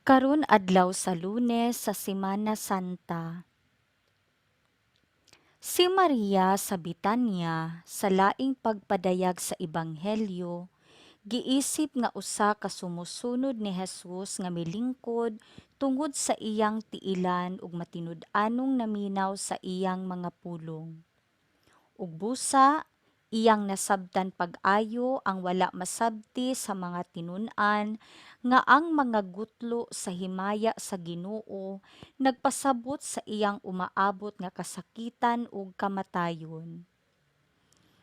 Karon adlaw sa Lunes sa Semana Santa. Si Maria sa Bitanya sa laing pagpadayag sa ebanghelyo, giisip nga usa ka sumusunod ni Hesus nga milingkod tungod sa iyang tiilan ug matinud-anong naminaw sa iyang mga pulong. Ug busa, iyang nasabtan pag-ayo ang wala masabti sa mga tinun-an nga ang mga gutlo sa himaya sa Ginoo nagpasabot sa iyang umaabot nga kasakitan ug kamatayon.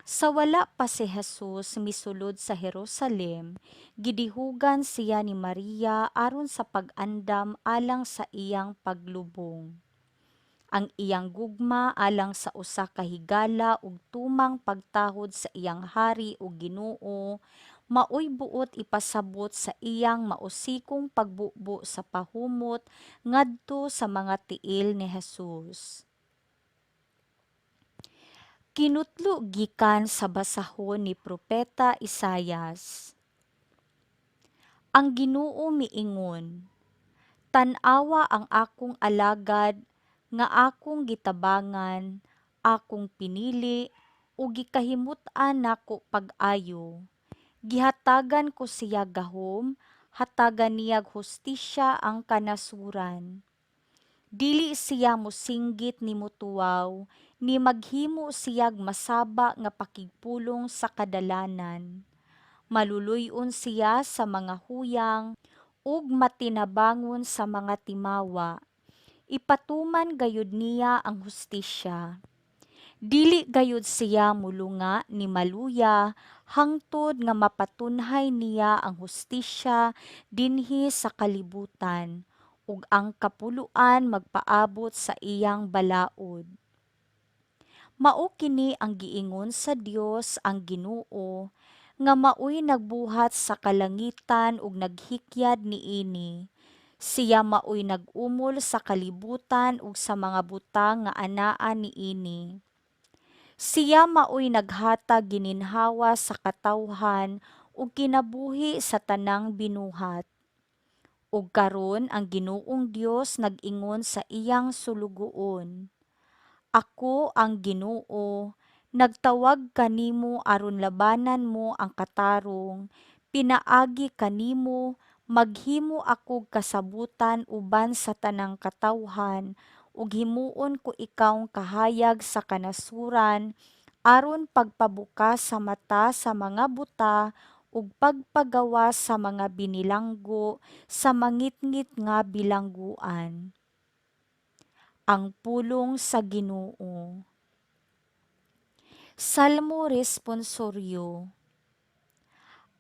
Sa wala pa si Jesus misulod sa Jerusalem, gidihugan siya ni Maria aron sa pag-andam alang sa iyang paglubong. Ang iyang gugma alang sa usa ka higala ug tumang pagtahod sa iyang hari ug Ginoo, maoy buot ipasabot sa iyang mausikong pagbubo sa pahumot ngadto sa mga tiil ni Jesus. Kinutlo gikan sa basahon ni propeta Isayas. Ang Ginoo miingon, tan-awa ang akong alagad nga akong gitabangan, akong pinili, ug gikahimut-an nako pag-ayo. Gihatagan ko siya gahom, hatagan niyag hustisya ang kanasuran. Dili siya mosinggit ni mutuwaw, ni maghimo siyag masaba nga pakigpulong sa kadalanan. Maluluyon siya sa mga huyang, ug matinabangon sa mga timawa. Ipatuman gayud niya ang hustisya. Dili gayud siya mulunga ni maluya hangtod nga mapatunhay niya ang hustisya dinhi sa kalibutan ug ang kapuluan magpaabot sa iyang balaod. Mao kini ang giingon sa Dios ang Ginoo nga maoy nagbuhat sa kalangitan ug naghikyad niini. Siya maoy nag-umol sa kalibutan ug sa mga butang nga anaa niini. Siya maoy naghatag gininhawa sa katawhan ug kinabuhi sa tanang binuhat. Ug karon ang Ginoong Dios nag-ingon sa iyang sulugoon, ako ang Ginoo, nagtawag kanimo aron labanan mo ang katarong, pinaagi kanimo, maghimo ako kasabutan uban sa tanang katawhan, ug himuon ko ikaw kahayag sa kanasuran, aron pagpabukas sa mata sa mga buta, ug pagpagawas sa mga binilanggo sa mangitngit nga bilangguan. Ang pulong sa Ginoo. Salmo responsoryo.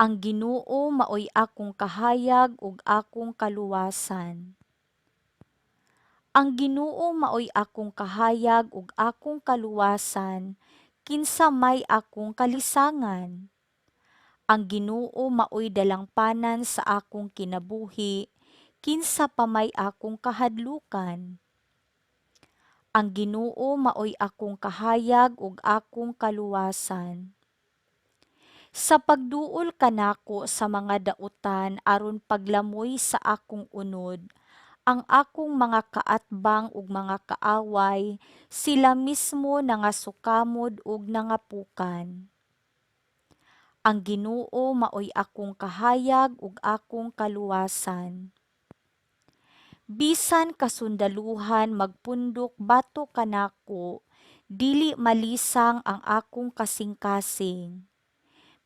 Ang Ginoo maoy akong kahayag ug akong kaluwasan. Ang Ginoo maoy akong kahayag ug akong kaluwasan, kinsa may akong kalisangan. Ang Ginoo maoy dalangpanan sa akong kinabuhi, kinsa pa may akong kahadlukan. Ang Ginoo maoy akong kahayag ug akong kaluwasan. Sa pagduol kanako sa mga dautan aron paglamoy sa akong unod, ang akong mga kaatbang ug mga kaaway, sila mismo nangasukamod ug nangapukan. Ang Ginoo maoy akong kahayag ug akong kaluwasan. Bisan kasundaluhan magpundok bato kanako, dili malisang ang akong kasing-kasing.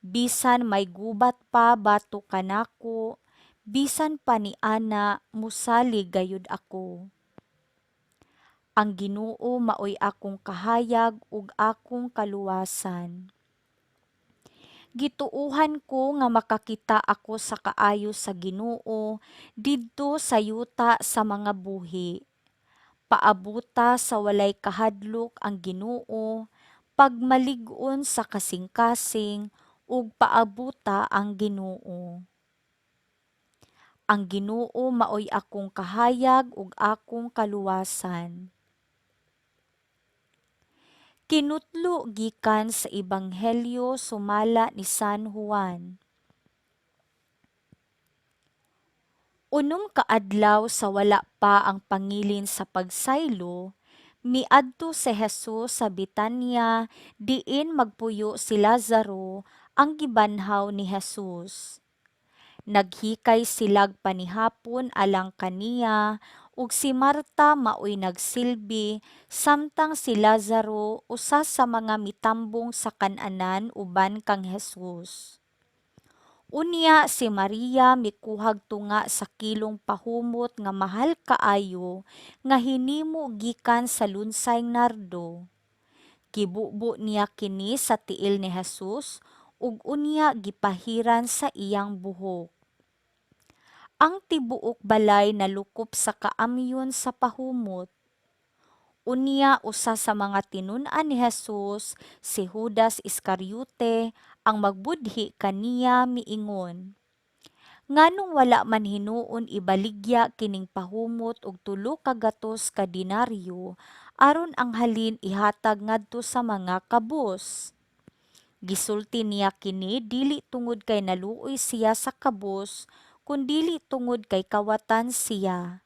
Bisan may gubat pa bato kanako, bisan pa ni ana musalig gayud ako. Ang Ginoo maoy akong kahayag ug akong kaluwasan. Gituohan ko nga makakita ako sa kaayo sa Ginoo didto sa yuta sa mga buhi. Paabuta sa walay kahadlok ang Ginoo, pagmalig-on sa kasing-kasing ug paabuta ang Ginoo. Ang Ginoo maoy akong kahayag ug akong kaluwasan. Kinutlo gikan sa Ebanghelyo sumala ni San Juan. Unom kaadlaw sa wala pa ang pangilin sa pagsaylo, miadto si Jesus sa Betania diin magpuyo si Lazaro ang gibanhaw ni Jesus. Naghikay silag panihapon alang kaniya ug si Marta maoy nagsilbi samtang si Lazaro usa sa mga mitambong sa kan-anan uban kang Jesus. Unya si Maria mikuhag tunga sa kilong pahumot nga mahal kaayo nga hinimo gikan sa lunsayng nardo. Gibubo niya kini sa tiil ni Jesus ug unya gipahiran sa iyang buhok. Ang tibuok balay nalukop sa kaamyon sa pahumot. Unya usa sa mga tinun-an ni Jesus, si Judas Iscariote, ang magbudhi kaniya miingon, nganong wala man hinuon ibaligya kining pahumot og 3 ka dinaryo aron ang halin ihatag ngadto sa mga kabus. Gisulti niya kini dili tungod kay naluoy siya sa kabus, kundili tungod kay kawatan siya.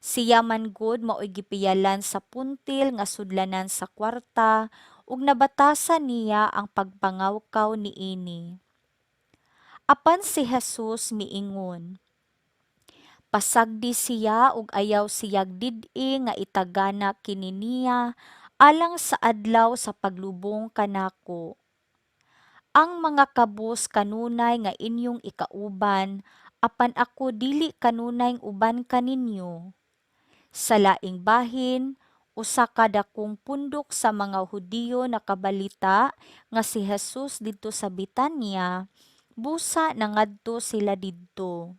Siya man gud maoy gipiyalan sa puntil nga sudlanan sa kwarta ug nabatasan niya ang pagpangawkaw niini. Apan si Jesus miingon, pasagdi siya ug ayaw siyag did-i nga itagana kini niya alang sa adlaw sa paglubong kanako. Ang mga kabus kanunay nga inyong ikauban, apan ako dili kanunay uban kaninyo. Sa laing bahin, usa ka dakong pundok sa mga Hudiyo nakabalita nga si Jesus didto sa Betania, busa nangadto sila didto.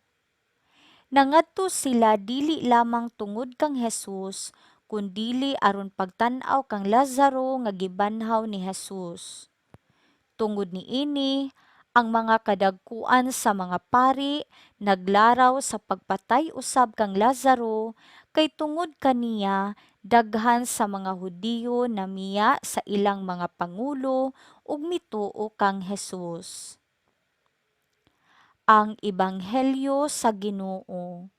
Nangadto sila dili lamang tungod kang Jesus, kundili aron pagtan-aw kang Lazaro nga gibanhaw ni Jesus. Tungod niini, ang mga kadagkuan sa mga pari naglaraw sa pagpatay usab kang Lazaro kay tungod kaniya daghan sa mga Hudiyo namiya sa ilang mga pangulo ug mituo kang Jesus. Ang Ebanghelyo sa Ginoo.